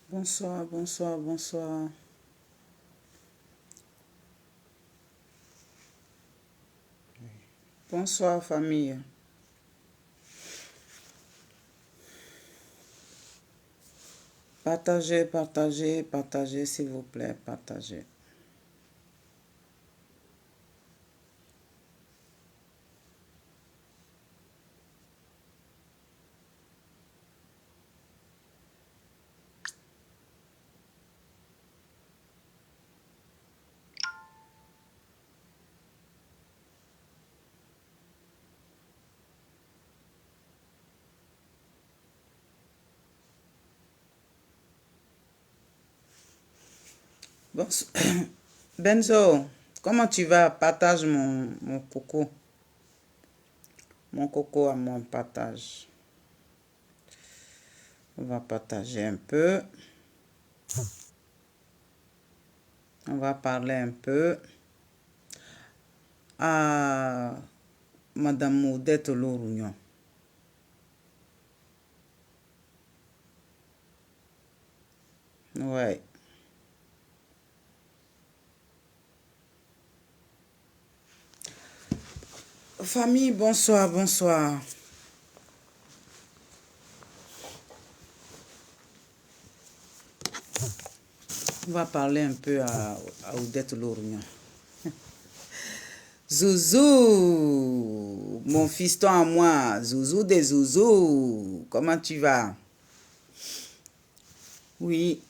Bonsoir, bonsoir, bonsoir. Bonsoir, famille. Partagez, partagez, partagez, s'il vous plaît, partagez. Benzo, comment tu vas? Partage mon coco. Mon coco à moi, partage. On va partager un peu. On va parler un peu à Madame Odette Lorugnon. Ouais. Famille, bonsoir, bonsoir. On va parler un peu à Odette Lorugnon. Zouzou, mon fiston à moi, Zouzou des Zouzou, comment tu vas? Oui.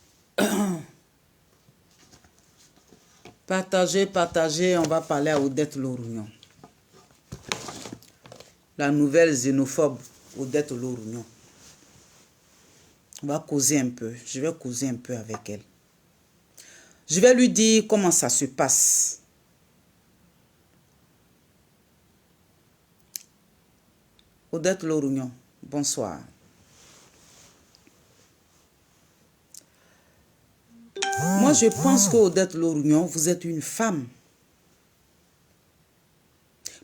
Partagez, partagez, on va parler à Odette Lorugnon. La nouvelle xénophobe, Odette Lorugnon. On va causer un peu, je vais causer un peu avec elle. Je vais lui dire comment ça se passe. Odette Lorugnon, bonsoir. Moi, je pense qu'Odette Lorugnon, vous êtes une femme.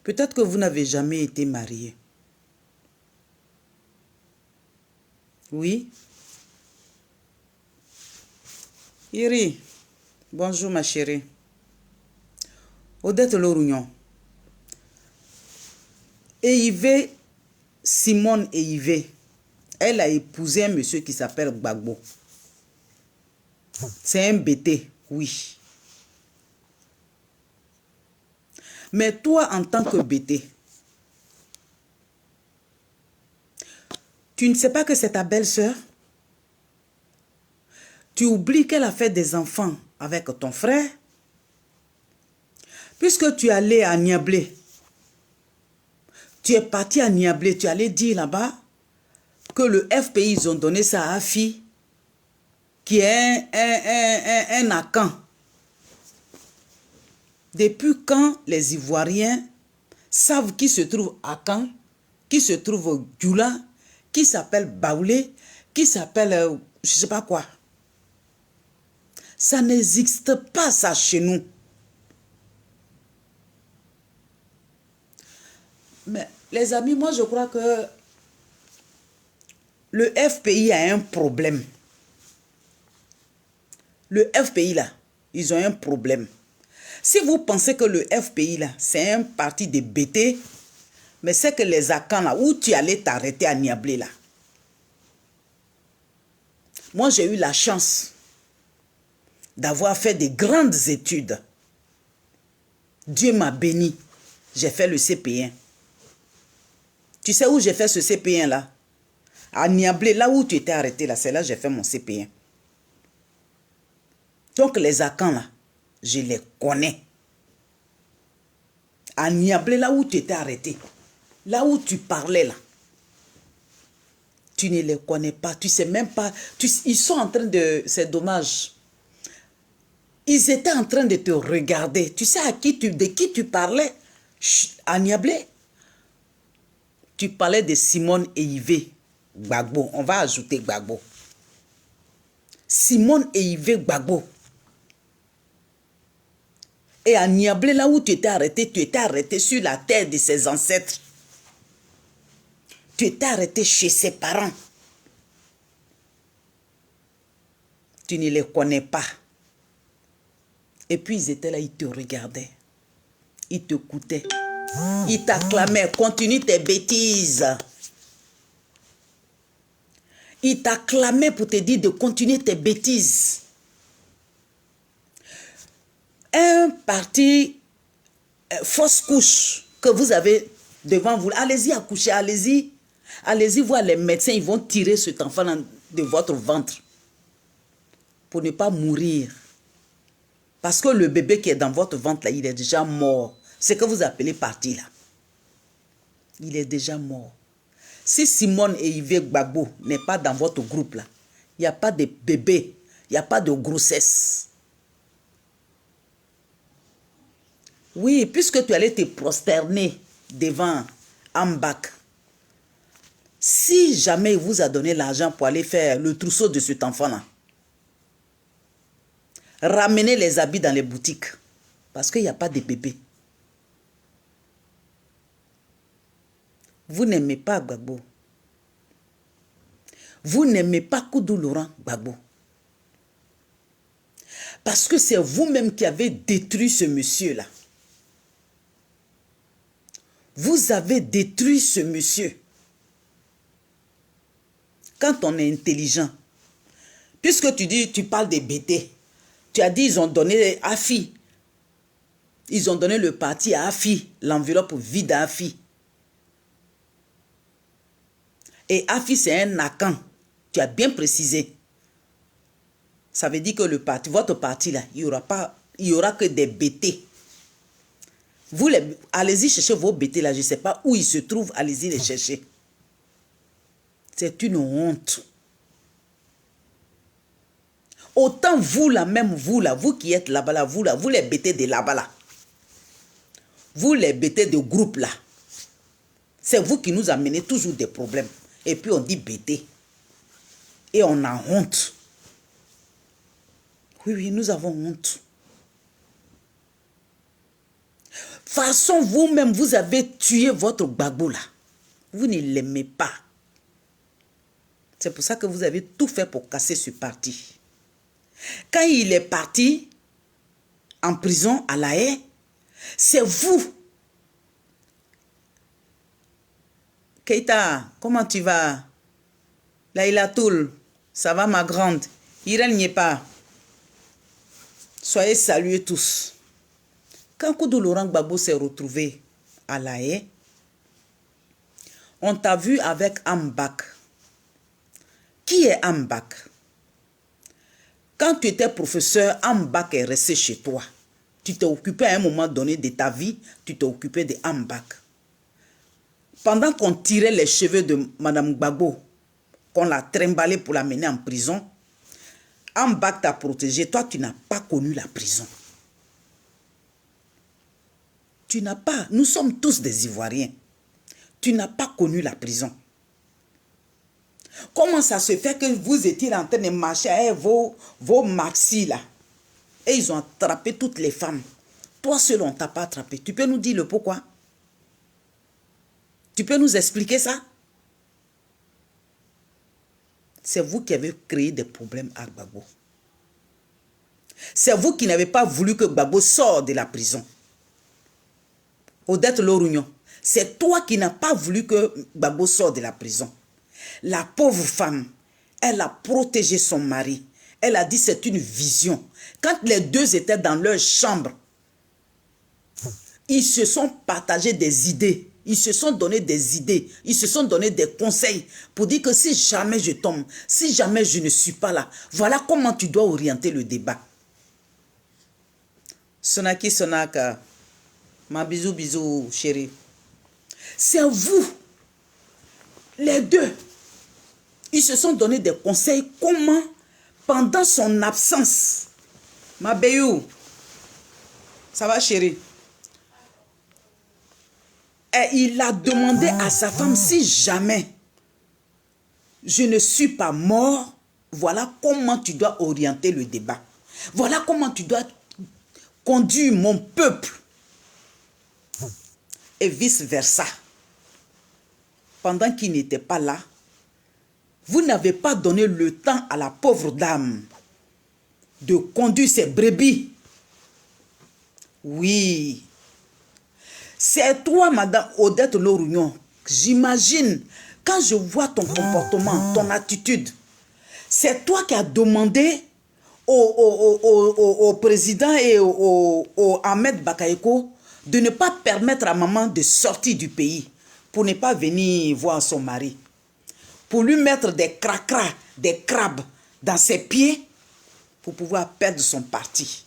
Peut-être que vous n'avez jamais été mariée. Oui. Iri, bonjour ma chérie. Odette Lorugnon. Eivé, Simone Eivé, elle a épousé un monsieur qui s'appelle Gbagbo. C'est un bêté, oui. Mais toi, en tant que bêté, tu ne sais pas que c'est ta belle-sœur? Tu oublies qu'elle a fait des enfants avec ton frère? Puisque tu es allé à Niablé, tu es parti à Niablé, tu es allé dire là-bas que le FPI, ils ont donné ça à Afi, qui est un Akan. Depuis quand les Ivoiriens savent qui se trouve à Caen, qui se trouve au Djoula, qui s'appelle Baoulé, qui s'appelle je ne sais pas quoi. Ça n'existe pas ça chez nous. Mais les amis, moi je crois que le FPI a un problème. Le FPI là, ils ont un problème. Si vous pensez que le FPI là, c'est un parti de BT, mais c'est que les Akans là, où tu allais t'arrêter à Niablé là. Moi j'ai eu la chance d'avoir fait des grandes études. Dieu m'a béni. J'ai fait le CP1. Tu sais où j'ai fait ce CP1 là? À Niablé, là où tu étais arrêté là, c'est là que j'ai fait mon CP1. Donc les Akans là, je les connais. À Niablé, là où tu étais arrêté, là où tu parlais là, tu ne les connais pas, tu sais même pas, ils sont en train de, c'est dommage, ils étaient en train de te regarder, tu sais de qui tu parlais, À Niablé, tu parlais de Simone et Yves Gbagbo. On va ajouter Gbagbo. Simone et Yves Gbagbo. Et à Niablé, là où tu étais arrêté sur la terre de ses ancêtres. Tu étais arrêté chez ses parents. Tu ne les connais pas. Et puis ils étaient là, ils te regardaient. Ils t'écoutaient. Ils t'acclamaient. Continue tes bêtises. Ils t'acclamaient pour te dire de continuer tes bêtises. Un parti fausse couche que vous avez devant vous. Allez-y accoucher, allez-y. Allez-y voir les médecins, ils vont tirer cet enfant de votre ventre. Pour ne pas mourir. Parce que le bébé qui est dans votre ventre, là, il est déjà mort. Ce que vous appelez parti, là. Il est déjà mort. Si Simone et Yves Gbagbo n'est pas dans votre groupe, là, il n'y a pas de bébé, il n'y a pas de grossesse. Oui, puisque tu allais te prosterner devant Ambak, si jamais il vous a donné l'argent pour aller faire le trousseau de cet enfant-là, ramenez les habits dans les boutiques. Parce qu'il n'y a pas de bébé. Vous n'aimez pas Gbagbo. Vous n'aimez pas Koudou Laurent Gbagbo. Parce que c'est vous-même qui avez détruit ce monsieur-là. Vous avez détruit ce monsieur. Quand on est intelligent, puisque tu parles des BT, tu as dit ils ont donné à Afi. Ils ont donné le parti à Afi, l'enveloppe vide à Afi. Et Afi, c'est un Nakan. Tu as bien précisé. Ça veut dire que le parti, votre parti là, il y aura que des BT. Vous, allez-y chercher vos BT là, je ne sais pas où ils se trouvent, allez-y les chercher. C'est une honte. Autant vous là, même vous là, vous qui êtes là-bas là, vous les BT de là-bas là. Vous les BT de groupe là. C'est vous qui nous amenez toujours des problèmes. Et puis on dit BT. Et on a honte. Oui, oui, nous avons honte. Façon, vous-même, vous avez tué votre Gbagbo là. Vous ne l'aimez pas. C'est pour ça que vous avez tout fait pour casser ce parti. Quand il est parti en prison à La Haye, c'est vous. Keita, comment tu vas? Laïla Toul, ça va ma grande? Irène n'y est pas. Soyez salués tous. Quand Koudou Laurent Gbagbo s'est retrouvé à La Haye, on t'a vu avec Ambak. Qui est Ambak? Quand tu étais professeur, Ambak est resté chez toi. Tu t'es occupé à un moment donné de ta vie, tu t'es occupé de Ambak. Pendant qu'on tirait les cheveux de Madame Gbagbo, qu'on l'a trimballé pour la mener en prison, Ambak t'a protégé. Toi, tu n'as pas connu la prison. Tu n'as pas, nous sommes tous des Ivoiriens. Tu n'as pas connu la prison. Comment ça se fait que vous étiez en train de marcher avec vos maxis là? Et ils ont attrapé toutes les femmes. Toi seul, on ne t'a pas attrapé. Tu peux nous dire le pourquoi? Tu peux nous expliquer ça? C'est vous qui avez créé des problèmes à Gbagbo. C'est vous qui n'avez pas voulu que Gbagbo sorte de la prison. Odette Lorugnon, c'est toi qui n'as pas voulu que Gbagbo sorte de la prison. La pauvre femme, elle a protégé son mari. Elle a dit c'est une vision. Quand les deux étaient dans leur chambre, ils se sont partagés des idées. Ils se sont donné des idées. Ils se sont donné des conseils pour dire que si jamais je tombe, si jamais je ne suis pas là, voilà comment tu dois orienter le débat. Sonaki Sonaka, ma bisou bisou chérie. C'est vous, les deux. Ils se sont donné des conseils comment, pendant son absence, ma béou, ça va chérie? il a demandé à sa femme, si jamais je ne suis pas mort, voilà comment tu dois orienter le débat. Voilà comment tu dois conduire mon peuple. Et vice-versa. Pendant qu'il n'était pas là, vous n'avez pas donné le temps à la pauvre dame de conduire ses brebis. Oui. C'est toi, Madame Odette Lorugnon. J'imagine, quand je vois ton comportement, ton attitude, c'est toi qui as demandé au président et au Ahmed Bakayoko de ne pas permettre à maman de sortir du pays pour ne pas venir voir son mari. Pour lui mettre des cracras, des crabes dans ses pieds pour pouvoir perdre son parti.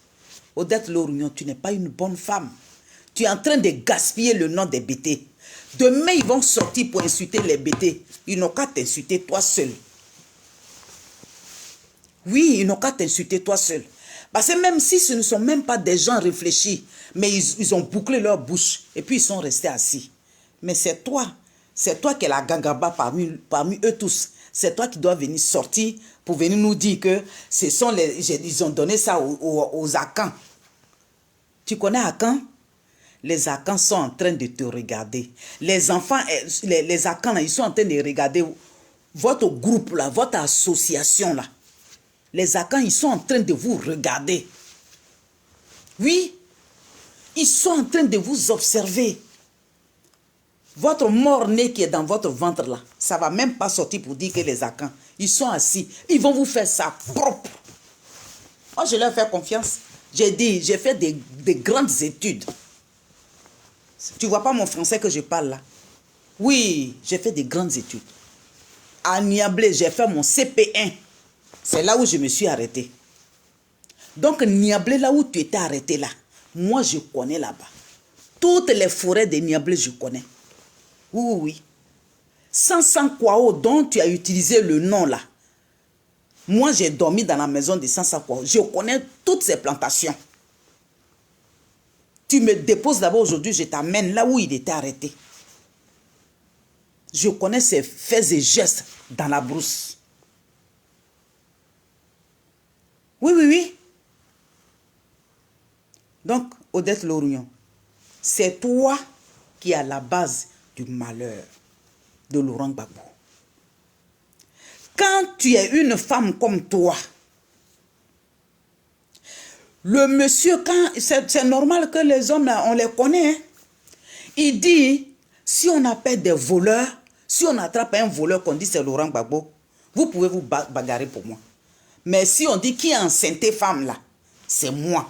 Odette Lorugnon, tu n'es pas une bonne femme. Tu es en train de gaspiller le nom des bêtés. Demain, ils vont sortir pour insulter les bêtés. Ils n'ont qu'à t'insulter toi seul. Oui, ils n'ont qu'à t'insulter toi seul. Parce que même si ce ne sont même pas des gens réfléchis, mais ils ont bouclé leur bouche et puis ils sont restés assis. Mais c'est toi qui es la gangaba parmi eux tous. C'est toi qui dois venir sortir pour venir nous dire que ce sont ils ont donné ça aux Akans. Tu connais Akans? Les Akans sont en train de te regarder. Les enfants, les Akans, ils sont en train de regarder votre groupe là, votre association là. Les Akans, ils sont en train de vous regarder. Oui, ils sont en train de vous observer. Votre mort-né qui est dans votre ventre là, ça ne va même pas sortir pour dire que les Akans, ils sont assis. Ils vont vous faire ça propre. Moi, je leur fais confiance. J'ai dit, j'ai fait des grandes études. Tu ne vois pas mon français que je parle là? Oui, j'ai fait des grandes études. À Niablé, j'ai fait mon CP1. C'est là où je me suis arrêté. Donc, Niablé, là où tu étais arrêté là, moi, je connais là-bas. Toutes les forêts de Niablé, je connais. Oui, oui. Sansan Kwao, dont tu as utilisé le nom là. Moi, j'ai dormi dans la maison de Sansan Kwao. Je connais toutes ces plantations. Tu me déposes d'abord aujourd'hui, je t'amène là où il était arrêté. Je connais ses faits et gestes dans la brousse. Oui, oui, oui. Donc, Odette Lorugnon, c'est toi qui es à la base du malheur de Laurent Gbagbo. Quand tu es une femme comme toi, le monsieur, c'est normal que les hommes, là, on les connaît. Hein? Il dit, si on appelle des voleurs, si on attrape un voleur qu'on dit c'est Laurent Gbagbo, vous pouvez vous bagarrer pour moi. Mais si on dit qui est enceinte femme là, c'est moi.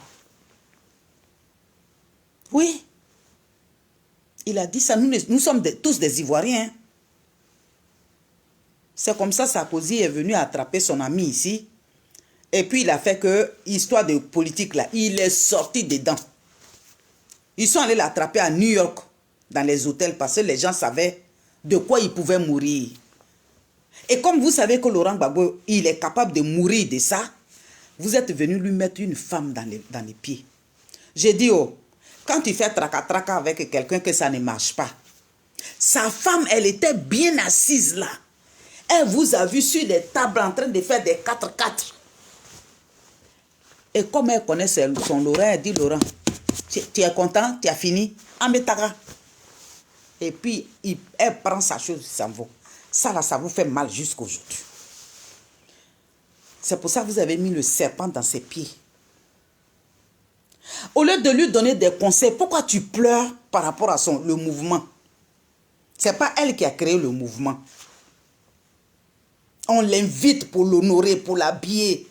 Oui. Il a dit ça, nous sommes tous des Ivoiriens. Hein? C'est comme ça Sarkozy est venu attraper son ami ici. Et puis il a fait que, histoire de politique là, il est sorti dedans. Ils sont allés l'attraper à New York, dans les hôtels, parce que les gens savaient de quoi il pouvait mourir. Et comme vous savez que Laurent Gbagbo, il est capable de mourir de ça, vous êtes venu lui mettre une femme dans les pieds. J'ai dit, oh, quand tu fais traca-traca avec quelqu'un que ça ne marche pas, sa femme, elle était bien assise là. Elle vous a vu sur les tables en train de faire des 4-4. Et comme elle connaît son Laurent, elle dit, Laurent, tu es content, tu as fini, Ametara. Et puis, elle prend sa chose, ça s'en va. Ça là, ça vous fait mal jusqu'aujourd'hui. C'est pour ça que vous avez mis le serpent dans ses pieds. Au lieu de lui donner des conseils, pourquoi tu pleures par rapport à le mouvement? Ce n'est pas elle qui a créé le mouvement. On l'invite pour l'honorer, pour l'habiller.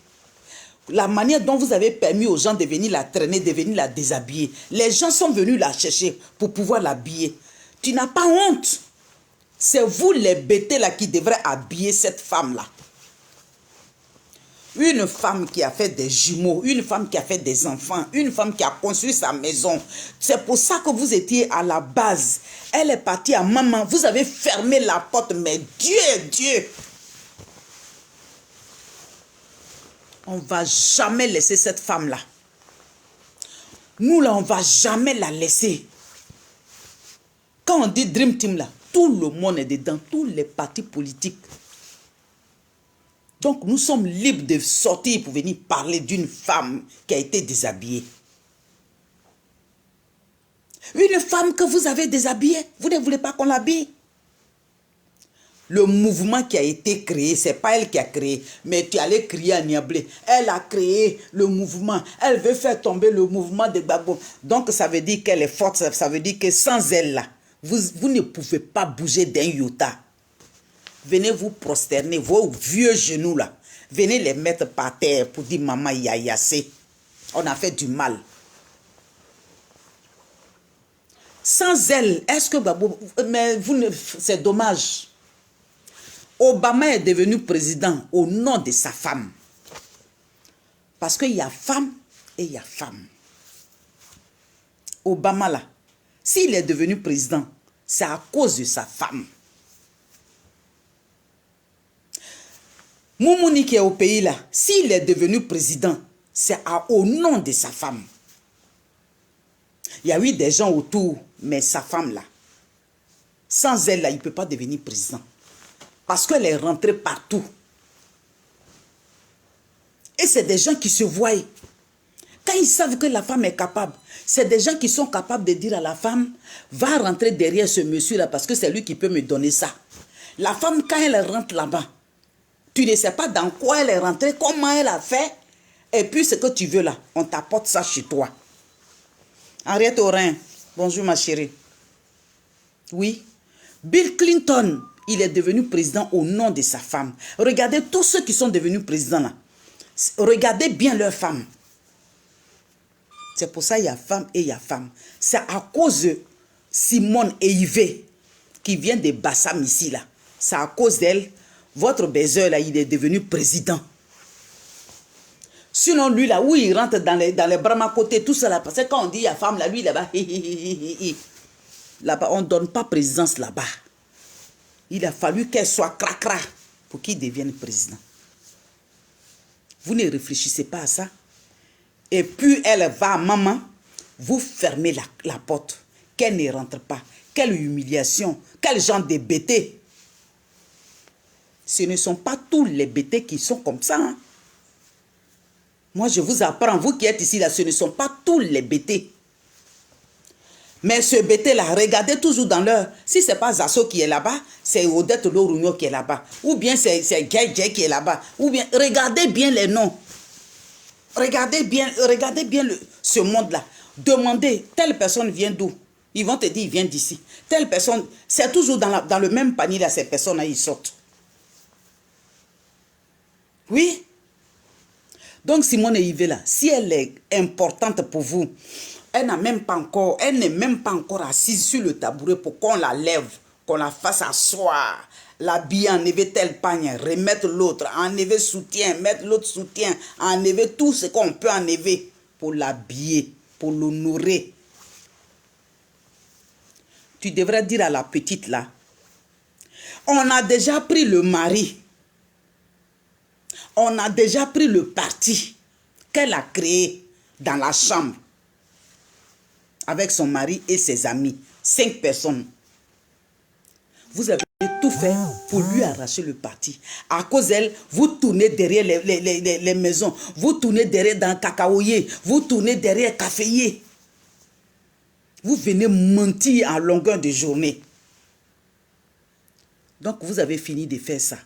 La manière dont vous avez permis aux gens de venir la traîner, de venir la déshabiller. Les gens sont venus la chercher pour pouvoir l'habiller. Tu n'as pas honte. C'est vous les bêtés là qui devrez habiller cette femme-là. Une femme qui a fait des jumeaux, une femme qui a fait des enfants, une femme qui a construit sa maison. C'est pour ça que vous étiez à la base. Elle est partie à maman. Vous avez fermé la porte, mais Dieu. On ne va jamais laisser cette femme-là. Nous, là, on ne va jamais la laisser. Quand on dit Dream Team là, tout le monde est dedans, tous les partis politiques. Donc nous sommes libres de sortir pour venir parler d'une femme qui a été déshabillée. Une femme que vous avez déshabillée, vous ne voulez pas qu'on l'habille. Le mouvement qui a été créé, ce n'est pas elle qui a créé, mais tu allais crier à Niablé. Elle a créé le mouvement, elle veut faire tomber le mouvement de Gbagbo. Donc ça veut dire qu'elle est forte, ça veut dire que sans elle là, vous ne pouvez pas bouger d'un iota. Venez vous prosterner, vos vieux genoux là, venez les mettre par terre pour dire maman yaya c'est. On a fait du mal. Sans elle, est-ce que Gbagbo, mais c'est dommage. Obama est devenu président au nom de sa femme. Parce qu'il y a femme et il y a femme. Obama là, s'il est devenu président, c'est à cause de sa femme. Moumouni qui est au pays là, s'il est devenu président, c'est au nom de sa femme. Il y a eu des gens autour, mais sa femme là, sans elle là, il ne peut pas devenir président. Parce qu'elle est rentrée partout. Et c'est des gens qui se voient. Quand ils savent que la femme est capable, c'est des gens qui sont capables de dire à la femme, va rentrer derrière ce monsieur-là parce que c'est lui qui peut me donner ça. La femme, quand elle rentre là-bas, tu ne sais pas dans quoi elle est rentrée, comment elle a fait. Et puis ce que tu veux là, on t'apporte ça chez toi. Henriette Aurin, bonjour ma chérie. Oui, Bill Clinton, il est devenu président au nom de sa femme. Regardez tous ceux qui sont devenus présidents là. Regardez bien leurs femmes. C'est pour ça qu'il y a femme et il y a femme. C'est à cause de Simone et Yves qui viennent de Bassam ici là. C'est à cause d'elle. Votre baiser là, il est devenu président. Sinon lui là, où il rentre dans les bras à côté, tout ça là. Parce que quand on dit il y a femme là, lui là-bas, là-bas, on ne donne pas présidence là-bas. Il a fallu qu'elle soit cracra pour qu'il devienne président. Vous ne réfléchissez pas à ça. Et puis elle va à maman, vous fermez la porte. Qu'elle ne rentre pas. Quelle humiliation. Quel genre de bêtés. Ce ne sont pas tous les bêtés qui sont comme ça. Hein. Moi je vous apprends, vous qui êtes ici là, ce ne sont pas tous les bêtés. Mais ce bêté-là, regardez toujours dans l'heure. Si ce n'est pas Zasso qui est là-bas, c'est Odette Lorugno qui est là-bas. Ou bien c'est Gay qui est là-bas. Ou bien, regardez bien les noms. Regardez bien ce monde-là. Demandez, telle personne vient d'où? Ils vont te dire, il vient d'ici. Telle personne, c'est toujours dans le même panier là, ces personnes-là, ils sortent. Oui. Donc Simone et Yves là, si elle est importante pour vous, elle n'est même pas encore assise sur le tabouret pour qu'on la lève, qu'on la fasse asseoir, l'habiller, enlever tel pagne, remettre l'autre, enlever soutien, mettre l'autre soutien, enlever tout ce qu'on peut enlever pour l'habiller, pour l'honorer. Tu devrais dire à la petite là, on a déjà pris le mari, on a déjà pris le parti qu'elle a créé dans la chambre avec son mari et ses amis, 5 personnes. Vous avez tout fait pour lui arracher le parti. À cause d'elle, vous tournez derrière les maisons, vous tournez derrière dans cacaoyer, vous tournez derrière caféier. Vous venez mentir en longueur de journée. Donc vous avez fini de faire ça.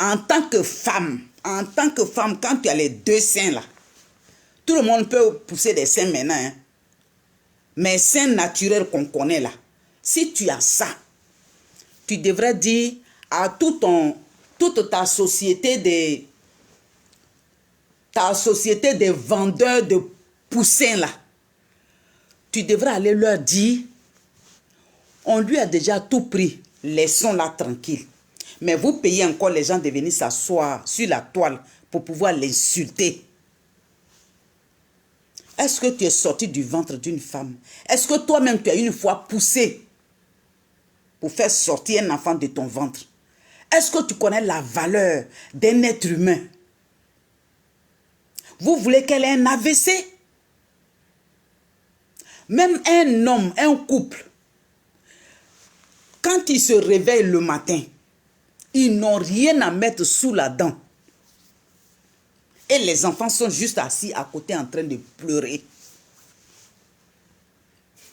En tant que femme, quand tu as les 2 seins là, tout le monde peut pousser des seins maintenant. Hein. Mais seins naturels qu'on connaît là, si tu as ça, tu devrais dire à toute ta société des vendeurs de poussins là, tu devrais aller leur dire, on lui a déjà tout pris, laissons-la tranquille. Mais vous payez encore les gens de venir s'asseoir sur la toile pour pouvoir l'insulter. Est-ce que tu es sorti du ventre d'une femme? Est-ce que toi-même tu as une fois poussé pour faire sortir un enfant de ton ventre? Est-ce que tu connais la valeur d'un être humain? Vous voulez qu'elle ait un AVC? Même un homme, un couple, Quand ils se réveillent le matin, ils n'ont rien à mettre sous la dent. Et les enfants sont juste assis à côté en train de pleurer.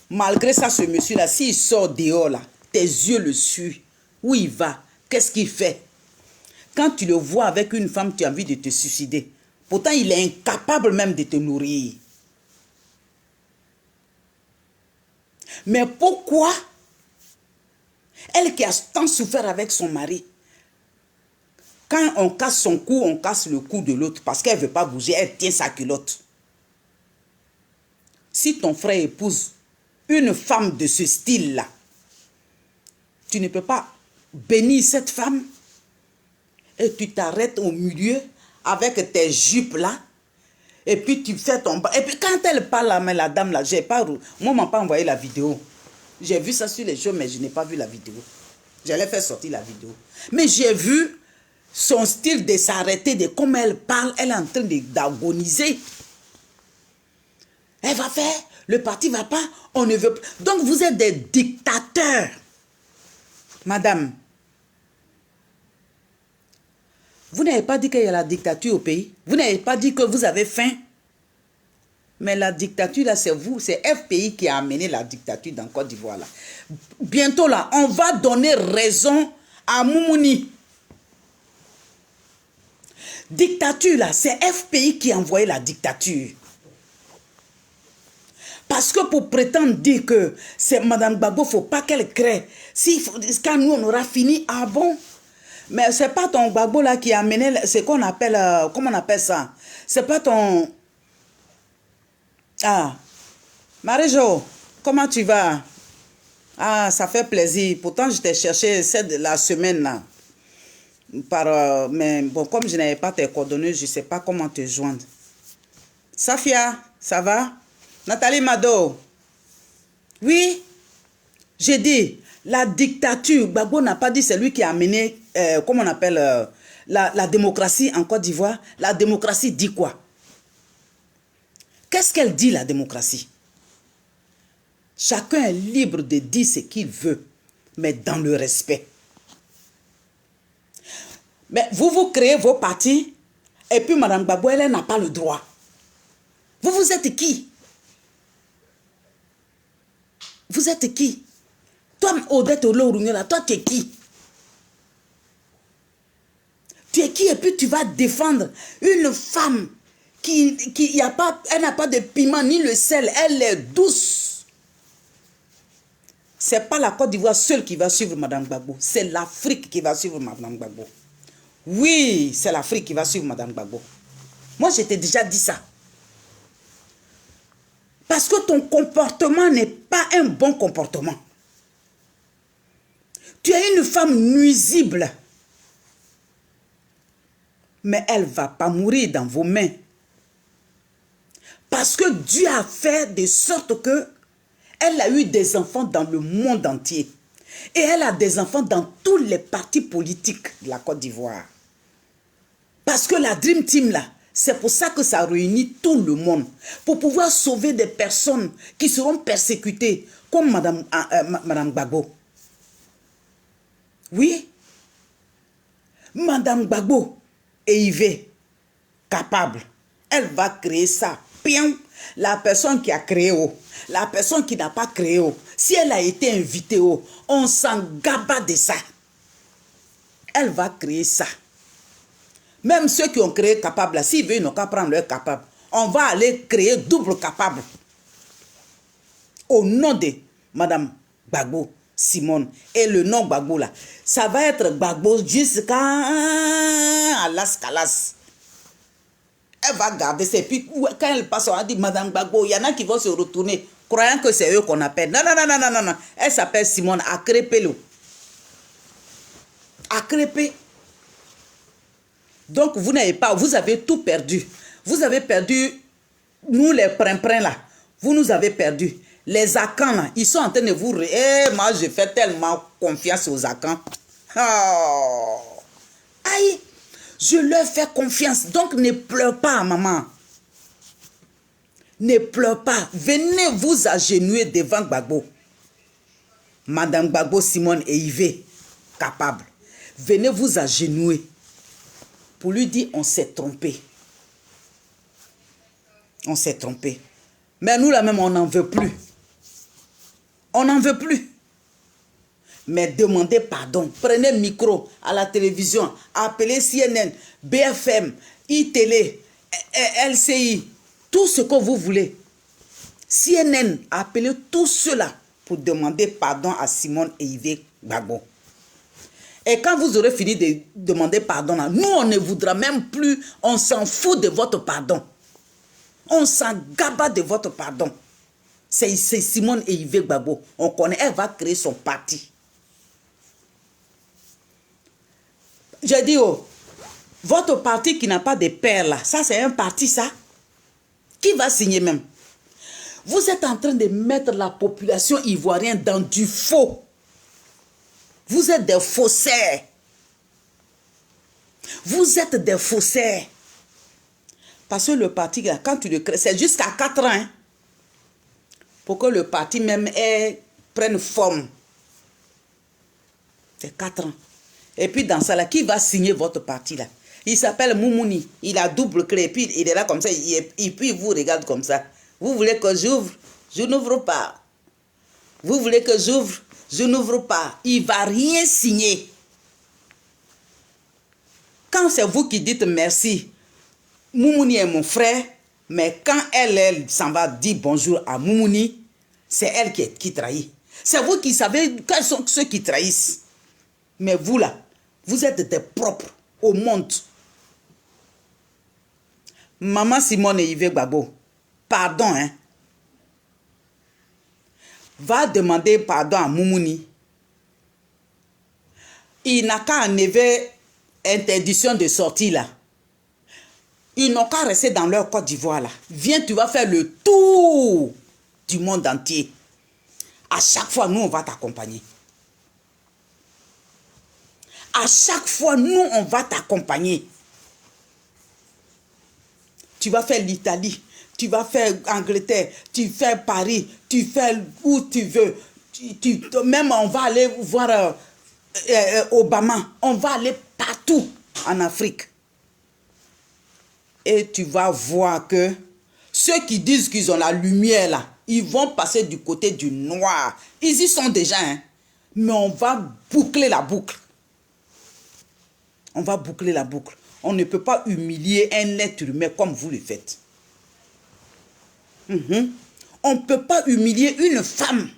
Malgré ça, ce monsieur-là, s'il sort dehors, là, tes yeux le suivent. Où il va? Qu'est-ce qu'il fait? Quand tu le vois avec une femme, tu as envie de te suicider. Pourtant, il est incapable même de te nourrir. Mais pourquoi elle qui a tant souffert avec son mari, quand on casse son cou, on casse le cou de l'autre parce qu'elle ne veut pas bouger, elle tient sa culotte. Si ton frère épouse une femme de ce style-là, tu ne peux pas bénir cette femme et tu t'arrêtes au milieu avec tes jupes-là et puis tu fais ton bas. Et puis quand elle parle là, mais la dame là, j'ai pas, moi on m'a pas envoyé la vidéo. J'ai vu ça sur les shows, mais je n'ai pas vu la vidéo. J'allais faire sortir la vidéo. Mais j'ai vu son style de s'arrêter, de comment elle parle. Elle est en train d'agoniser. Elle va faire, le parti ne va pas, on ne veut pas. Donc vous êtes des dictateurs. Madame, vous n'avez pas dit qu'il y a la dictature au pays. Vous n'avez pas dit que vous avez faim. Mais la dictature, là, c'est vous, c'est FPI qui a amené la dictature dans Côte d'Ivoire. Là. Bientôt, là, on va donner raison à Moumouni. Dictature, là, c'est FPI qui a envoyé la dictature. Parce que pour prétendre dire que c'est Mme Gbagbo, il ne faut pas qu'elle crée. Si, quand nous, on aura fini, ah bon? Mais ce n'est pas ton Gbagbo, là, qui a amené ce qu'on appelle, comment on appelle ça? C'est pas ton... Ah, Marie-Jo, comment tu vas? Ah, ça fait plaisir. Pourtant, je t'ai cherché la semaine là. Mais bon, comme je n'avais pas tes coordonnées, je ne sais pas comment te joindre. Safia, ça va? Nathalie Mado? Oui? J'ai dit, la dictature, Gbagbo n'a pas dit c'est lui qui a amené, comment on appelle, la démocratie en Côte d'Ivoire. La démocratie dit quoi? Qu'est-ce qu'elle dit, la démocratie? Chacun est libre de dire ce qu'il veut, mais dans le respect. Mais vous créez vos partis, et puis Mme Gbagbo, elle n'a pas le droit. Vous êtes qui? Vous êtes qui? Toi, Odette Olorunyola, toi, tu es qui? Tu es qui? Et puis tu vas défendre une femme elle n'a pas de piment ni le sel, elle est douce. Ce n'est pas la Côte d'Ivoire seule qui va suivre Mme Gbagbo, c'est l'Afrique qui va suivre Mme Gbagbo. Oui, c'est l'Afrique qui va suivre Mme Gbagbo. Moi, je t'ai déjà dit ça. Parce que ton comportement n'est pas un bon comportement. Tu es une femme nuisible. Mais elle ne va pas mourir dans vos mains. Parce que Dieu a fait de sorte que elle a eu des enfants dans le monde entier. Et elle a des enfants dans tous les partis politiques de la Côte d'Ivoire. Parce que la Dream Team là, c'est pour ça que ça réunit tout le monde. Pour pouvoir sauver des personnes qui seront persécutées, comme Madame Gbagbo. Oui. Madame Gbagbo est Yves, capable. Elle va créer ça. Pion, la personne qui a créé, la personne qui n'a pas créé, si elle a été invitée, on s'en gaba de ça. Elle va créer ça. Même ceux qui ont créé capable, s'ils veulent, ils n'ont qu'à prendre leur capable. On va aller créer double capable. Au nom de Madame Gbagbo, Simone. Et le nom Gbagbo là, ça va être Gbagbo jusqu'à Las Calas. Elle va garder ses puis quand elle passe, on va dire Madame Gbagbo, il y en a qui vont se retourner, croyant que c'est eux qu'on appelle. Non, non, non, non, non, non. Elle s'appelle Simone Akrepelo. Akrepé. Donc vous n'avez pas, vous avez tout perdu. Vous avez perdu, nous les prin-prin là, vous nous avez perdu. Les Akans là, ils sont en train de vous... moi je fais tellement confiance aux Akans. Oh. Aïe. Je leur fais confiance. Donc, ne pleure pas, maman. Ne pleure pas. Venez vous agenouiller devant Gbagbo. Madame Gbagbo, Simone et Yves, capables. Venez vous agenouiller pour lui dire on s'est trompé. On s'est trompé. Mais nous là même, on n'en veut plus. On n'en veut plus. Mais demandez pardon. Prenez le micro à la télévision. Appelez CNN, BFM, iTélé, LCI. Tout ce que vous voulez. CNN, appelez tous ceux-là pour demander pardon à Simone et Yves Gbagbo. Et quand vous aurez fini de demander pardon, là, nous, on ne voudra même plus, on s'en fout de votre pardon. On s'en gaba de votre pardon. C'est Simone et Yves Gbagbo. On connaît, elle va créer son parti. J'ai dit, oh, votre parti qui n'a pas de père là, ça c'est un parti ça. Qui va signer même? Vous êtes en train de mettre la population ivoirienne dans du faux. Vous êtes des faussaires. Vous êtes des faussaires. Parce que le parti, quand tu le crées, c'est jusqu'à 4 ans. Hein, pour que le parti même prenne forme. C'est 4 ans. Et puis dans ça, là, qui va signer votre parti là? Il s'appelle Moumouni. Il a double clé. Et puis il est là comme ça. Et puis il vous regarde comme ça. Vous voulez que j'ouvre? Je n'ouvre pas. Vous voulez que j'ouvre? Je n'ouvre pas. Il ne va rien signer. Quand c'est vous qui dites merci, Moumouni est mon frère, mais quand elle s'en va dire bonjour à Moumouni, c'est elle qui trahit. C'est vous qui savez quels sont ceux qui trahissent. Mais vous là, vous êtes des propres au monde. Maman Simone et Yves Gbagbo, pardon, hein. Va demander pardon à Moumouni. Il n'a qu'à enlever interdiction de sortie là. Ils n'ont qu'à rester dans leur Côte d'Ivoire là. Viens, tu vas faire le tour du monde entier. À chaque fois, nous, on va t'accompagner. À chaque fois, nous, on va t'accompagner. Tu vas faire l'Italie, tu vas faire Angleterre, tu fais Paris, tu fais où tu veux. Même on va aller voir Obama. On va aller partout en Afrique. Et tu vas voir que ceux qui disent qu'ils ont la lumière là, ils vont passer du côté du noir. Ils y sont déjà, hein. Mais on va boucler la boucle. On va boucler la boucle. On ne peut pas humilier un être humain comme vous le faites. On ne peut pas humilier une femme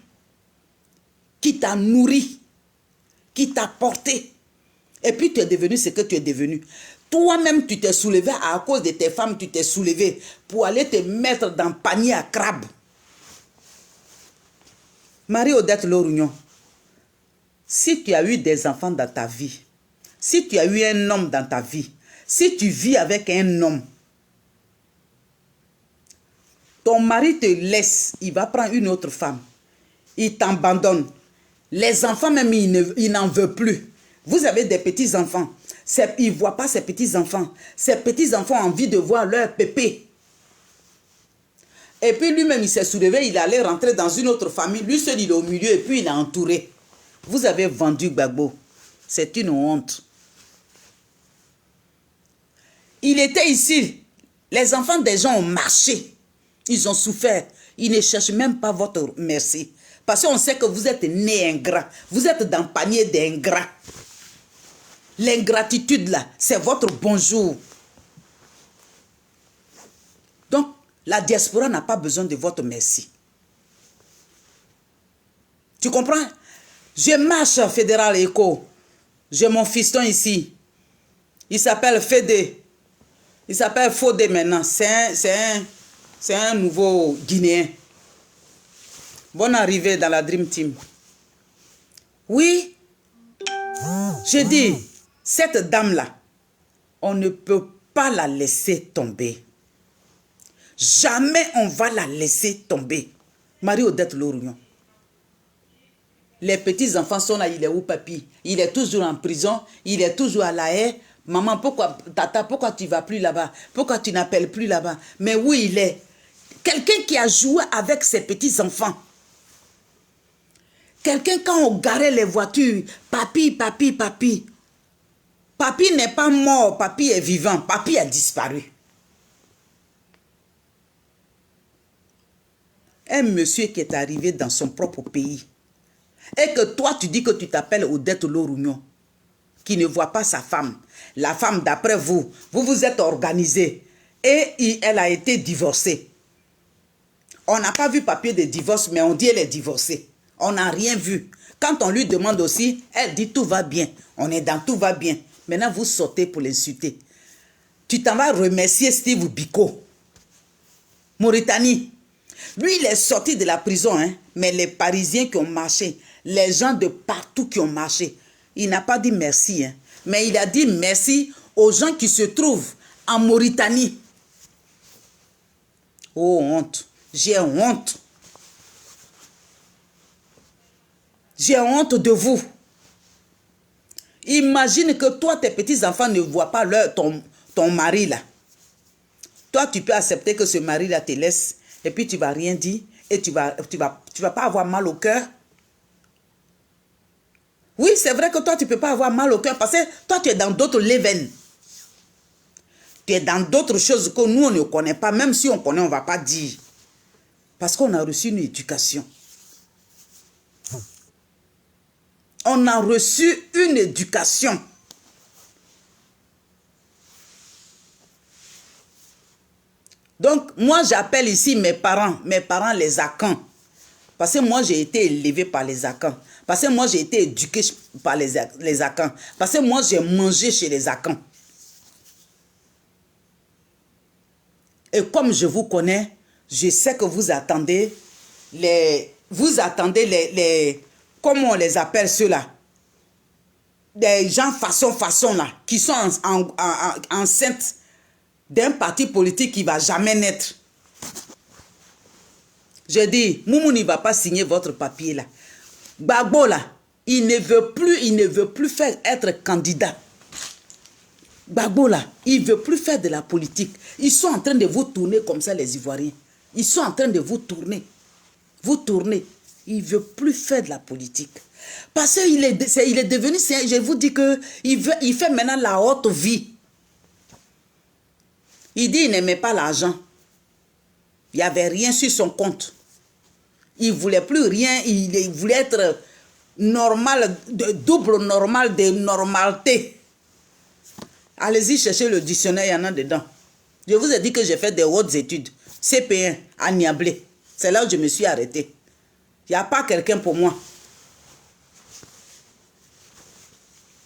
qui t'a nourri, qui t'a porté. Et puis tu es devenu ce que tu es devenu. Toi-même, tu t'es soulevé à cause de tes femmes, tu t'es soulevé pour aller te mettre dans le panier à crabe. Marie-Odette Lorugnon, si tu as eu des enfants dans ta vie, si tu as eu un homme dans ta vie, si tu vis avec un homme, ton mari te laisse, il va prendre une autre femme, il t'abandonne. Les enfants même, il n'en veut plus. Vous avez des petits-enfants, il ne voit pas ses petits-enfants. Ses petits-enfants ont envie de voir leur pépé. Et puis lui-même, il s'est soulevé, il allait rentrer dans une autre famille. Lui seul, il est au milieu et puis il est entouré. Vous avez vendu Gbagbo. C'est une honte. Il était ici. Les enfants des gens ont marché. Ils ont souffert. Ils ne cherchent même pas votre merci. Parce qu'on sait que vous êtes né ingrat. Vous êtes dans le panier d'ingrats. L'ingratitude là, c'est votre bonjour. Donc, la diaspora n'a pas besoin de votre merci. Tu comprends? Je marche à Fédéral Eco. J'ai mon fiston ici. Il s'appelle Fédé. Il s'appelle Fodé maintenant. C'est un nouveau Guinéen. Bonne arrivée dans la Dream Team. Oui. Je dis, cette dame-là, on ne peut pas la laisser tomber. Jamais on va la laisser tomber. Marie-Odette Lorugnon. Les petits-enfants sont là, il est où papy? Il est toujours en prison, il est toujours à la haie. Maman, pourquoi, tata, pourquoi tu ne vas plus là-bas? Pourquoi tu n'appelles plus là-bas? Mais où il est? Quelqu'un qui a joué avec ses petits-enfants. Quelqu'un, quand on garait les voitures, papi, papi, papi. Papi n'est pas mort, papi est vivant, papi a disparu. Un monsieur qui est arrivé dans son propre pays, et que toi tu dis que tu t'appelles Odette Lorugnon, qui ne voit pas sa femme. La femme, d'après vous, vous vous êtes organisé et elle a été divorcée. On n'a pas vu papier de divorce, mais on dit elle est divorcée. On n'a rien vu. Quand on lui demande aussi, elle dit tout va bien. On est dans tout va bien. Maintenant, vous sortez pour l'insulter. Tu t'en vas remercier Steve Biko. Mauritanie. Lui, il est sorti de la prison, hein, mais les Parisiens qui ont marché, les gens de partout qui ont marché, il n'a pas dit merci, hein, mais il a dit merci aux gens qui se trouvent en Mauritanie. Oh, honte. J'ai honte. J'ai honte de vous. Imagine que toi, tes petits-enfants ne voient pas ton mari là. Toi, tu peux accepter que ce mari-là te laisse et puis tu ne vas rien dire et tu vas pas avoir mal au cœur. Oui, c'est vrai que toi, tu ne peux pas avoir mal au cœur parce que toi, tu es dans d'autres leven. Tu es dans d'autres choses que nous, on ne connaît pas. Même si on connaît, on ne va pas dire. Parce qu'on a reçu une éducation. On a reçu une éducation. Donc, moi, j'appelle ici mes parents les Akans. Parce que moi, j'ai été élevé par les Akans. Parce que moi, j'ai été éduqué par les Akans. Parce que moi, j'ai mangé chez les Akans. Et comme je vous connais, je sais que vous attendez comment on les appelle ceux-là? Des gens façon là, qui sont enceintes d'un parti politique qui ne va jamais naître. Je dis, Moumou ne va pas signer votre papier là. Gbagbo là, il ne veut plus faire être candidat. Gbagbo là, il ne veut plus faire de la politique. Ils sont en train de vous tourner comme ça les Ivoiriens. Ils sont en train de vous tourner. Vous tournez. Il ne veut plus faire de la politique. Parce qu'il est devenu, je vous dis qu'il fait maintenant la haute vie. Il dit qu'il n'aimait pas l'argent. Il n'y avait rien sur son compte. Il ne voulait plus rien. Il voulait être normal, double normal de normalité. Allez-y chercher le dictionnaire, il y en a dedans. Je vous ai dit que j'ai fait des hautes études. CP1 à Niablé. C'est là où je me suis arrêté. Il n'y a pas quelqu'un pour moi.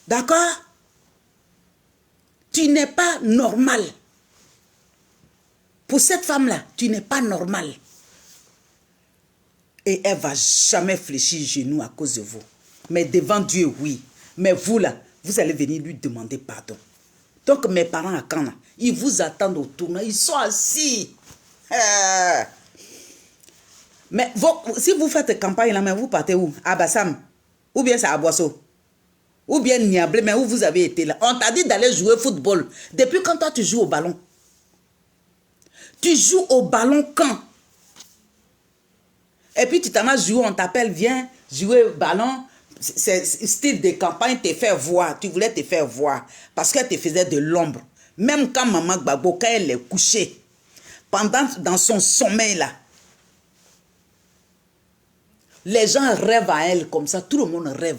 D'accord? Tu n'es pas normal. Pour cette femme-là, tu n'es pas normal. Et elle ne va jamais fléchir genoux à cause de vous. Mais devant Dieu, oui. Mais vous là, vous allez venir lui demander pardon. Donc mes parents à Kana, ils vous attendent au tournoi. Ils sont assis. Mais si vous faites campagne là, mais vous partez où? À Bassam? Ou bien c'est à Boisseau? Ou bien Niablé, mais où vous avez été là? On t'a dit d'aller jouer au football. Depuis quand toi tu joues au ballon? Tu joues au ballon quand? Et puis tu t'en as joué, on t'appelle, viens jouer au ballon. C'est style de campagne, te faire voir. Tu voulais te faire voir. Parce qu'elle te faisait de l'ombre. Même quand maman Gbagbo, quand elle est couchée, dans son sommeil là, les gens rêvent à elle comme ça. Tout le monde rêve.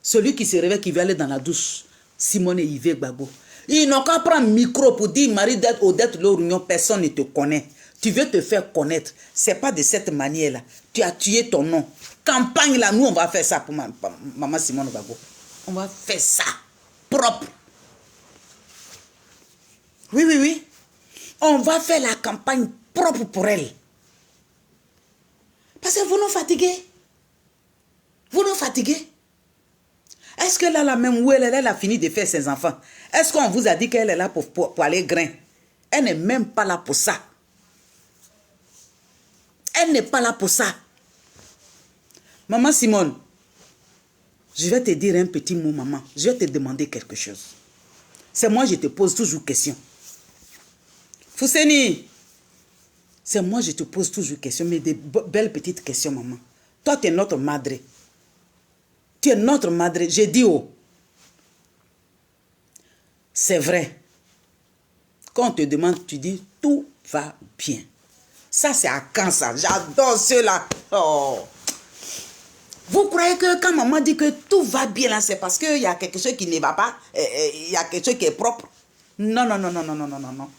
Celui qui se réveille, qui veut aller dans la douche, Simone et Yves Gbagbo. Ils n'ont qu'à prendre un micro pour dire, Marie Odette Lorugnon, personne ne te connaît. Tu veux te faire connaître. Ce n'est pas de cette manière-là. Tu as tué ton nom. Campagne là, nous on va faire ça pour maman Simone Gbagbo. On va faire ça. Propre. Oui, oui, oui. On va faire la campagne propre pour elle. Parce que vous nous fatiguez. Vous nous fatiguez. Est-ce que là, même où elle a fini de faire ses enfants? Est-ce qu'on vous a dit qu'elle est là pour aller grain? Elle n'est même pas là pour ça. Elle n'est pas là pour ça. Maman Simone, je vais te dire un petit mot, maman. Je vais te demander quelque chose. C'est moi, je te pose toujours question. Fousseni, c'est moi, je te pose toujours question, mais des belles petites questions, maman. Toi, tu es notre madre. Tu es notre madre. J'ai dit, oh, c'est vrai. Quand on te demande, tu dis, tout va bien. Ça, c'est à quand ça? J'adore cela. Oh. Vous croyez que quand maman dit que tout va bien là, c'est parce qu'il y a quelque chose qui ne va pas, il y a quelque chose qui est propre? Non, non, non, non, non, non, non, non, non.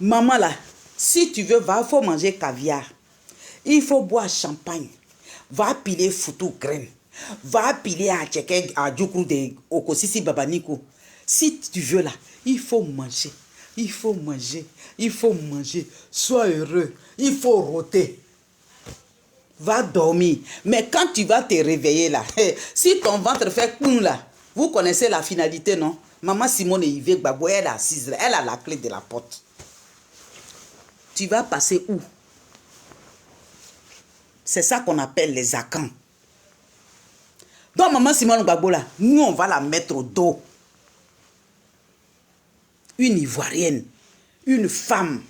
Maman là, si tu veux, il faut manger caviar. Il faut boire champagne. Va piler foutu graine. Va piler à tchèque, à djoukru de okosisi babaniko. Si tu veux là, il faut manger. Il faut manger. Il faut manger. Sois heureux. Il faut rôter. Va dormir. Mais quand tu vas te réveiller là, si ton ventre fait poum là, vous connaissez la finalité, non? Maman Simone et Yves Gbagbo, elle est assise là, elle a la clé de la porte. Tu vas passer où? C'est ça qu'on appelle les acants. Donc maman Simone Gbagbo là, nous on va la mettre au dos. Une Ivoirienne, une femme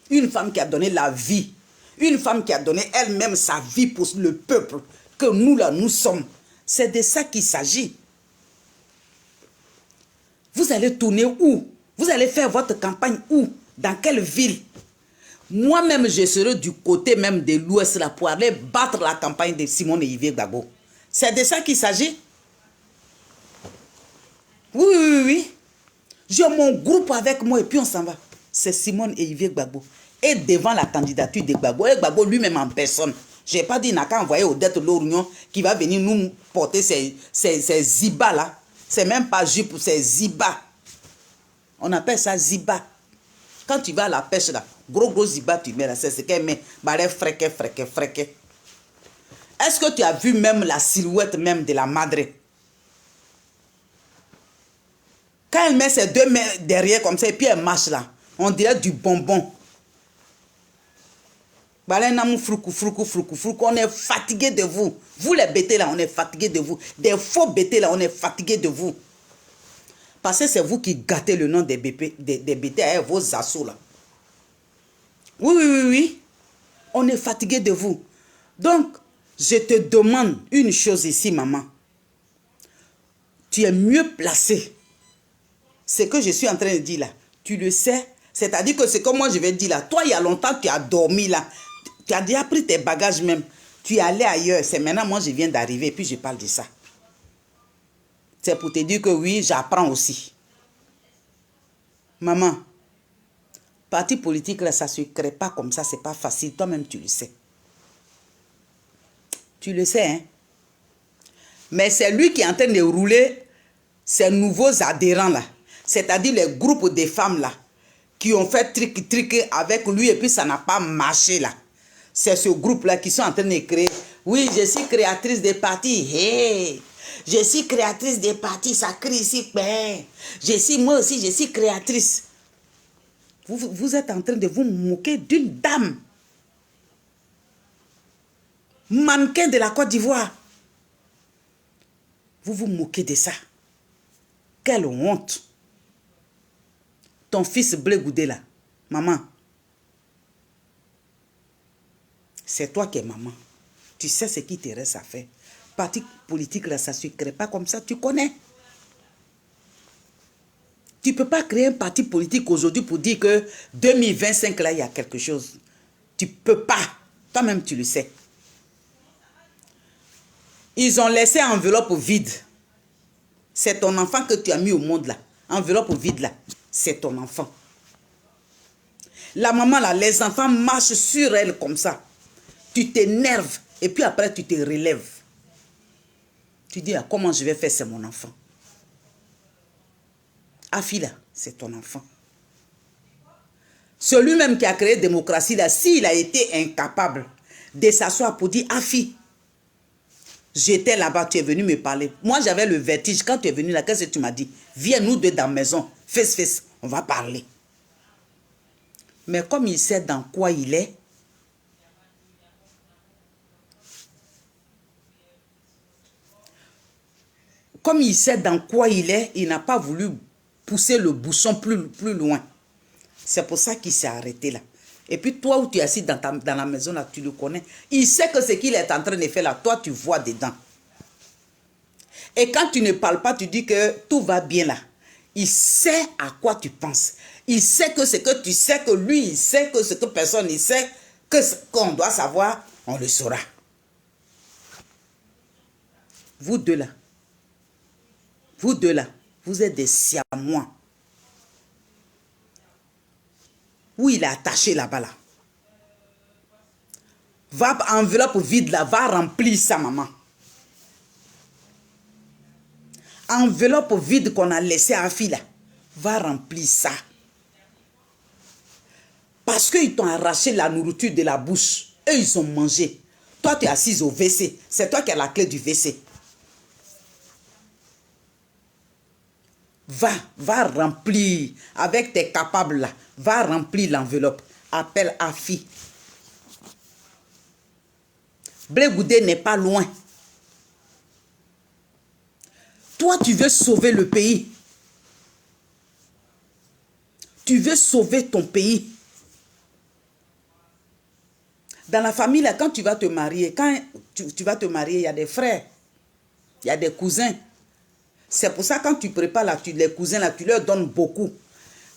qui a donné la vie. Une femme qui a donné elle-même sa vie pour le peuple que nous, là, nous sommes. C'est de ça qu'il s'agit. Vous allez tourner où? Vous allez faire votre campagne où? Dans quelle ville? Moi-même, je serai du côté même de l'Ouest là pour aller battre la campagne de Simone et Yves Gbagbo. C'est de ça qu'il s'agit? Oui, oui, oui, oui. J'ai mon groupe avec moi et puis on s'en va. C'est Simone et Yves Gbagbo. Et devant la candidature de Gbagbo, et Gbagbo lui-même en personne. Je n'ai pas dit, il n'a qu'à envoyer Odette Lorignon qui va venir nous porter ces zibas là. C'est même pas jupe, c'est ziba. On appelle ça ziba. Quand tu vas à la pêche là, gros ziba tu mets là, c'est ce qu'elle met. Balai freke. Est-ce que tu as vu même la silhouette même de la madre? Quand elle met ses deux mains derrière comme ça et puis elle marche là, on dirait du bonbon. On est fatigué de vous. Vous les bêtés là, on est fatigué de vous. Des faux bêtés là, on est fatigué de vous. Parce que c'est vous qui gâtez le nom des bêtés avec vos assauts là. Oui, oui, oui, oui. On est fatigué de vous. Donc, je te demande une chose ici, maman. Tu es mieux placé. Ce que je suis en train de dire là, tu le sais. C'est-à-dire que c'est comme moi je vais dire là. Toi, il y a longtemps, tu as dormi là. Tu as déjà pris tes bagages même. Tu es allé ailleurs. C'est maintenant, moi, je viens d'arriver et puis je parle de ça. C'est pour te dire que oui, j'apprends aussi. Maman, parti politique, là, ça ne se crée pas comme ça. C'est pas facile. Toi-même, tu le sais. Tu le sais, hein. Mais c'est lui qui est en train de rouler ces nouveaux adhérents, là. C'est-à-dire les groupes de femmes, là, qui ont fait trick avec lui et puis ça n'a pas marché, là. C'est ce groupe-là qui sont en train de créer. Oui, je suis créatrice des partis. Hey, je suis créatrice des partis. Ça crie ici. Ben, moi aussi, je suis créatrice. Vous êtes en train de vous moquer d'une dame. Mannequin de la Côte d'Ivoire. Vous vous moquez de ça. Quelle honte. Ton fils Blé Goudé là. Maman. C'est toi qui es maman. Tu sais ce qui te reste à faire. Parti politique, là, ça ne se crée pas comme ça. Tu connais. Tu ne peux pas créer un parti politique aujourd'hui pour dire que 2025, là, il y a quelque chose. Tu ne peux pas. Toi-même, tu le sais. Ils ont laissé enveloppe vide. C'est ton enfant que tu as mis au monde, là. Enveloppe vide, là. C'est ton enfant. La maman, là, les enfants marchent sur elle comme ça. Tu t'énerves et puis après tu te relèves. Tu dis, ah, comment je vais faire, c'est mon enfant. Afi là, c'est ton enfant. Celui même qui a créé la démocratie là, s'il a été incapable de s'asseoir pour dire, Afi, j'étais là-bas, tu es venu me parler. Moi j'avais le vertige, quand tu es venu là, qu'est-ce que tu m'as dit? Viens nous deux dans la maison, face, on va parler. Mais comme il sait dans quoi il est, il n'a pas voulu pousser le bouchon plus loin. C'est pour ça qu'il s'est arrêté là. Et puis toi où tu es assis dans la maison là, tu le connais. Il sait que ce qu'il est en train de faire là, toi tu vois dedans. Et quand tu ne parles pas, tu dis que tout va bien là. Il sait à quoi tu penses. Il sait que ce que tu sais, que lui, il sait que ce que personne ne sait, que ce qu'on doit savoir, on le saura. Vous deux là, vous êtes des siamois. Où il est attaché là-bas là. Va enveloppe vide là, va remplir ça maman. Enveloppe vide qu'on a laissé à fille là, va remplir ça. Parce qu'ils t'ont arraché la nourriture de la bouche. Eux, ils ont mangé. Toi, tu es assise au WC. C'est toi qui as la clé du WC. Va remplir. Avec tes capables là. Va remplir l'enveloppe. Appelle Afi. Blé Goudé n'est pas loin. Toi, tu veux sauver le pays. Tu veux sauver ton pays. Dans la famille, là, quand tu vas te marier, il y a des frères, il y a des cousins. C'est pour ça, quand tu prépares là, les cousins, là, tu leur donnes beaucoup.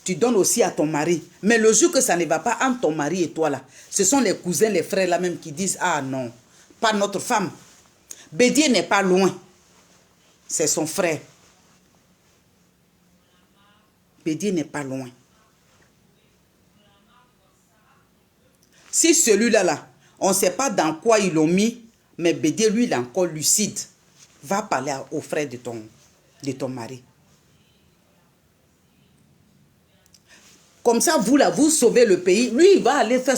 Tu donnes aussi à ton mari. Mais le jour que ça ne va pas entre ton mari et toi, là, ce sont les cousins, les frères là même qui disent, ah non, pas notre femme. Bédier n'est pas loin. C'est son frère. Bédier n'est pas loin. Si celui-là, là, on ne sait pas dans quoi ils l'ont mis, mais Bédier, lui, il est encore lucide. Va parler aux frères de ton mari. Comme ça, vous, là, vous sauvez le pays. Lui, il va aller faire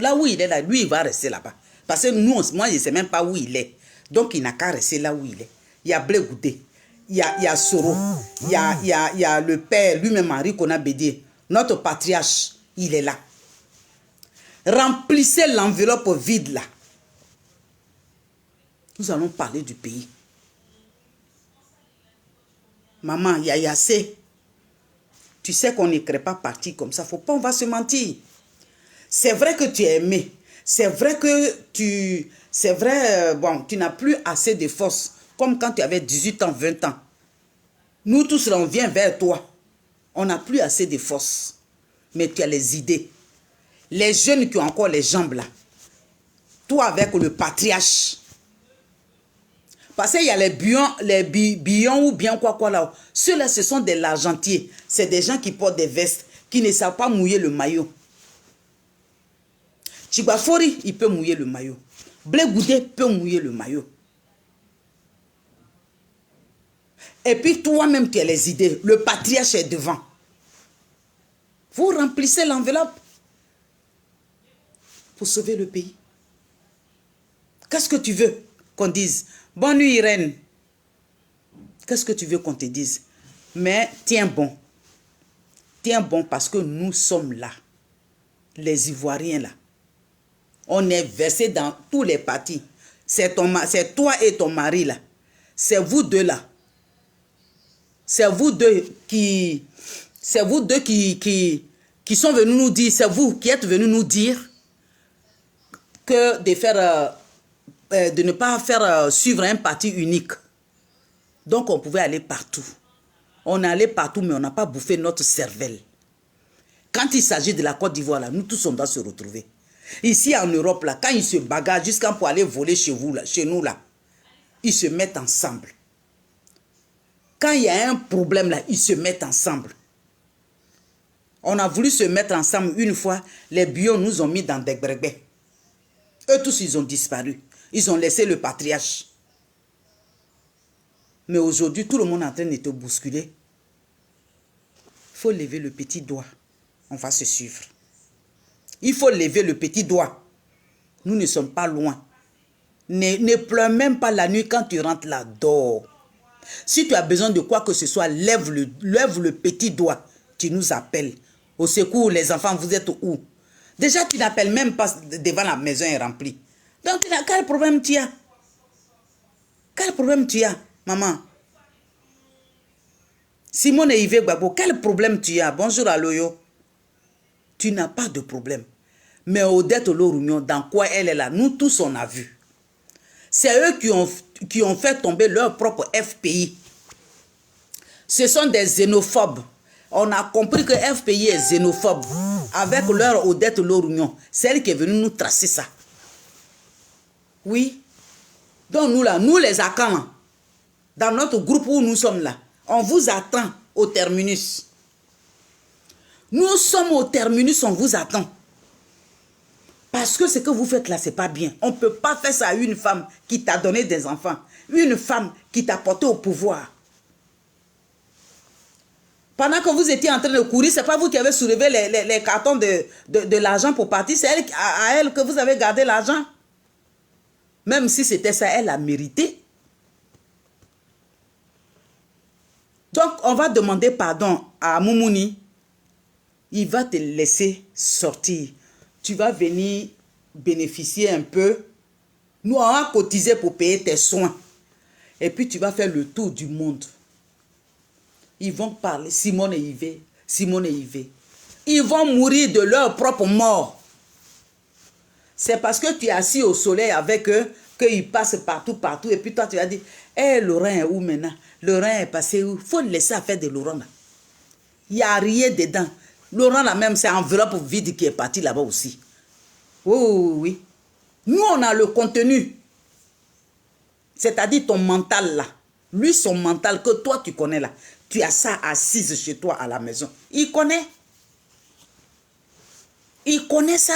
là où il est, là, lui, il va rester là-bas. Parce que nous, moi, je ne sais même pas où il est. Donc, il n'a qu'à rester là où il est. Il y a Blé Goudé. Il y a Soro. Il y a le père, lui-même, Henri Konan Bédier. Notre patriarche, il est là. Remplissez l'enveloppe vide là. Nous allons parler du pays. Maman, il y a Yassé. Tu sais qu'on ne crée pas parti comme ça. Faut pas, on va se mentir. C'est vrai que tu es aimé. C'est vrai que tu n'as plus assez de force. Comme quand tu avais 18 ans, 20 ans. Nous tous là, on vient vers toi. On n'a plus assez de force. Mais tu as les idées. Les jeunes qui ont encore les jambes là. Toi avec le patriarche. Parce qu'il y a les billons ou bien quoi là. Ceux-là, ce sont des largentiers. C'est des gens qui portent des vestes, qui ne savent pas mouiller le maillot. Chibafori, il peut mouiller le maillot. Blé Goudé peut mouiller le maillot. Et puis toi-même, tu as les idées. Le patriarche est devant. Vous remplissez l'enveloppe pour sauver le pays. Qu'est-ce que tu veux qu'on dise? Bonne nuit, Irène. Qu'est-ce que tu veux qu'on te dise? Mais tiens bon. Tiens bon parce que nous sommes là. Les Ivoiriens là. On est versés dans tous les partis. C'est toi et ton mari là. C'est vous deux là. C'est vous deux qui sont venus nous dire. C'est vous qui êtes venus nous dire que de ne pas faire suivre un parti unique. Donc on pouvait aller partout. On est allé partout, mais on n'a pas bouffé notre cervelle. Quand il s'agit de la Côte d'Ivoire, là, nous tous on doit se retrouver. Ici en Europe, là, quand ils se bagarrent jusqu'à pour aller voler chez vous, là, chez nous, là, ils se mettent ensemble. Quand il y a un problème, là, ils se mettent ensemble. On a voulu se mettre ensemble une fois, les Bions nous ont mis dans des brebets. Eux tous, ils ont disparu. Ils ont laissé le patriarche. Mais aujourd'hui, tout le monde est en train de te bousculer. Il faut lever le petit doigt. On va se suivre. Il faut lever le petit doigt. Nous ne sommes pas loin. Ne pleure même pas la nuit quand tu rentres là. Dors. Si tu as besoin de quoi que ce soit, lève le petit doigt. Tu nous appelles. Au secours, les enfants, vous êtes où? Déjà, tu n'appelles même pas devant la maison est remplie. Donc, quel problème tu as? Quel problème tu as, maman? Simone et Yves Gbagbo, quel problème tu as? Bonjour à Loyo. Tu n'as pas de problème. Mais Odette Olorunyon, dans quoi elle est là? Nous tous, on a vu. C'est eux qui ont fait tomber leur propre FPI. Ce sont des xénophobes. On a compris que FPI est xénophobe. Avec leur Odette Olorunyon. C'est elle qui est venue nous tracer ça. Oui. Donc nous là, nous les Akans, dans notre groupe où nous sommes là, on vous attend au terminus. Nous sommes au terminus, on vous attend. Parce que ce que vous faites là, c'est pas bien. On ne peut pas faire ça à une femme qui t'a donné des enfants. Une femme qui t'a porté au pouvoir. Pendant que vous étiez en train de courir, ce n'est pas vous qui avez soulevé les cartons de l'argent pour partir. C'est à elle que vous avez gardé l'argent. Même si c'était ça, elle a mérité. Donc, on va demander pardon à Moumouni. Il va te laisser sortir. Tu vas venir bénéficier un peu. Nous, on va cotiser pour payer tes soins. Et puis, tu vas faire le tour du monde. Ils vont parler, Simone et Yves. Simone et Yves. Ils vont mourir de leur propre mort. C'est parce que tu es assis au soleil avec eux qu'ils passent partout. Et puis toi, tu vas dire, hé, Laurent est où maintenant? Laurent est passé où? Il faut le laisser à faire de Laurent là. Il n'y a rien dedans. Laurent là même, c'est enveloppe vide qui est parti là-bas aussi. Oui. Nous, on a le contenu. C'est-à-dire ton mental là. Lui, son mental que toi, tu connais là. Tu as ça assise chez toi à la maison. Il connaît. Il connaît ça.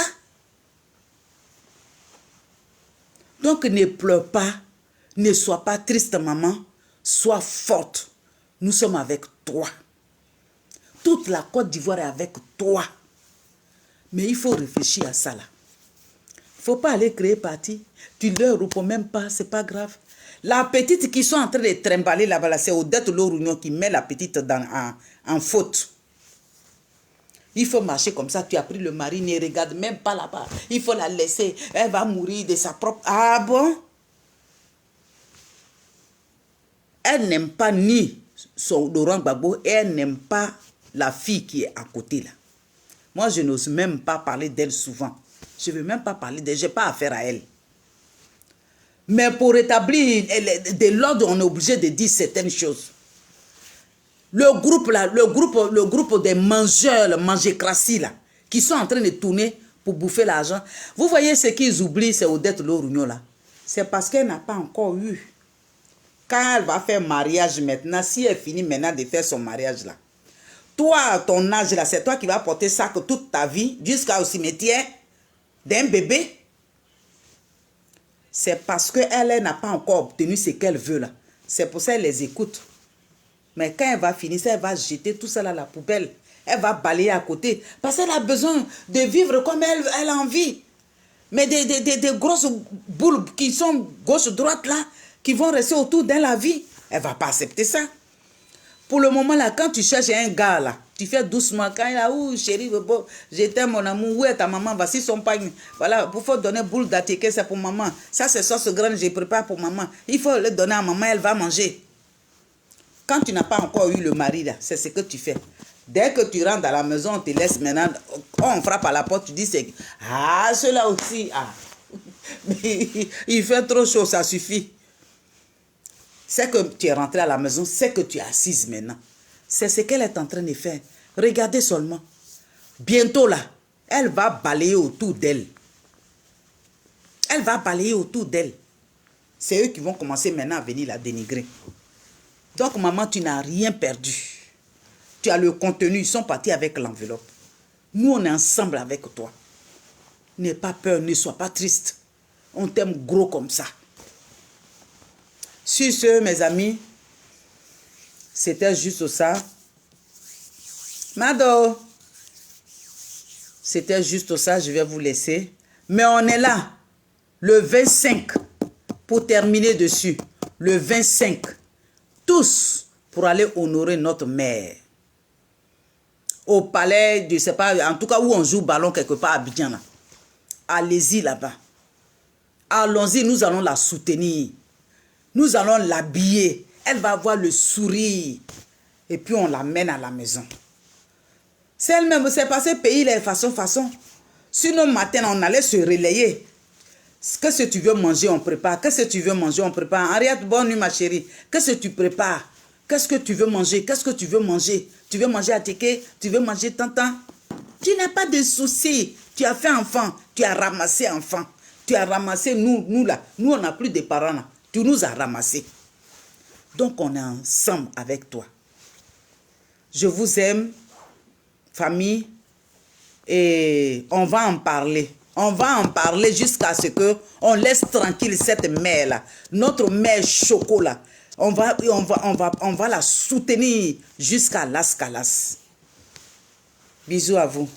Donc, ne pleure pas. Ne sois pas triste, maman. Sois forte. Nous sommes avec toi. Toute la Côte d'Ivoire est avec toi. Mais il faut réfléchir à ça là. Il ne faut pas aller créer parti. Tu ne leur réponds même pas, c'est pas grave. La petite qui sont en train de trimballer là-bas, c'est Odette Olorunyon qui met la petite en faute. Il faut marcher comme ça. Tu as pris le mari, ne regarde même pas là-bas. Il faut la laisser. Elle va mourir de sa propre... Ah bon? Elle n'aime pas ni son Laurent Gbagbo et elle n'aime pas la fille qui est à côté là. Moi, je n'ose même pas parler d'elle souvent. Je ne veux même pas parler d'elle. Je n'ai pas affaire à elle. Mais pour rétablir de l'ordre, on est obligé de dire certaines choses. Le groupe là, le groupe des mangeurs, le mangécratie là, qui sont en train de tourner pour bouffer l'argent. Vous voyez ce qu'ils oublient, c'est Odette Olorunyon là. C'est parce qu'elle n'a pas encore eu. Quand elle va faire mariage maintenant, si elle finit maintenant de faire son mariage là, toi, à ton âge là, c'est toi qui vas porter ça toute ta vie, jusqu'au cimetière d'un bébé. C'est parce qu'elle n'a pas encore obtenu ce qu'elle veut là. C'est pour ça qu'elle les écoute. Mais quand elle va finir, elle va jeter tout ça là à la poubelle. Elle va balayer à côté. Parce qu'elle a besoin de vivre comme elle a envie. Mais des grosses boules qui sont gauche-droite là, qui vont rester autour de la vie, elle ne va pas accepter ça. Pour le moment là, quand tu cherches un gars là, tu fais doucement. Quand il a, ouh chérie, je t'aime mon amour, où est ta maman? Voici son pagne. Voilà, il faut donner boule d'attiqué, c'est pour maman. Ça c'est sauce graine, je prépare pour maman. Il faut le donner à maman, elle va manger. Quand tu n'as pas encore eu le mari là, c'est ce que tu fais. Dès que tu rentres à la maison, on te laisse maintenant, on frappe à la porte, tu dis, ah, ceux-là aussi, ah. Il fait trop chaud, ça suffit. C'est que tu es rentré à la maison, c'est que tu es assise maintenant. C'est ce qu'elle est en train de faire. Regardez seulement. Bientôt là, elle va balayer autour d'elle. Elle va balayer autour d'elle. C'est eux qui vont commencer maintenant à venir la dénigrer. Donc maman, tu n'as rien perdu. Tu as le contenu, ils sont partis avec l'enveloppe. Nous, on est ensemble avec toi. N'aie pas peur, ne sois pas triste. On t'aime gros comme ça. Sur ce, mes amis, c'était juste ça. Mado, c'était juste ça, je vais vous laisser. Mais on est là, le 25, pour terminer dessus. Le 25, tous pour aller honorer notre mère. Au palais, je ne sais pas, en tout cas où on joue ballon quelque part à Abidjan. Allez-y là-bas. Allons-y, nous allons la soutenir. Nous allons l'habiller. Elle va avoir le sourire. Et puis on l'amène à la maison. C'est elle-même, c'est passé pays, les façon. Sinon, matin, on allait se relayer. Qu'est-ce que tu veux manger, on prépare. Qu'est-ce que tu veux manger, on prépare. Henriette, bonne nuit, ma chérie. Qu'est-ce que tu prépares? Qu'est-ce que tu veux manger? Qu'est-ce que tu veux manger? Tu veux manger attiqué? Tu veux manger tantan? Tu n'as pas de soucis. Tu as fait enfant. Tu as ramassé enfant. Tu as ramassé nous là. Nous, on n'a plus de parents là. Tu nous as ramassés. Donc, on est ensemble avec toi. Je vous aime, famille. Et on va en parler. On va en parler jusqu'à ce que on laisse tranquille cette mère-là. Notre mère chocolat. On va la soutenir jusqu'à Las Calas. Bisous à vous.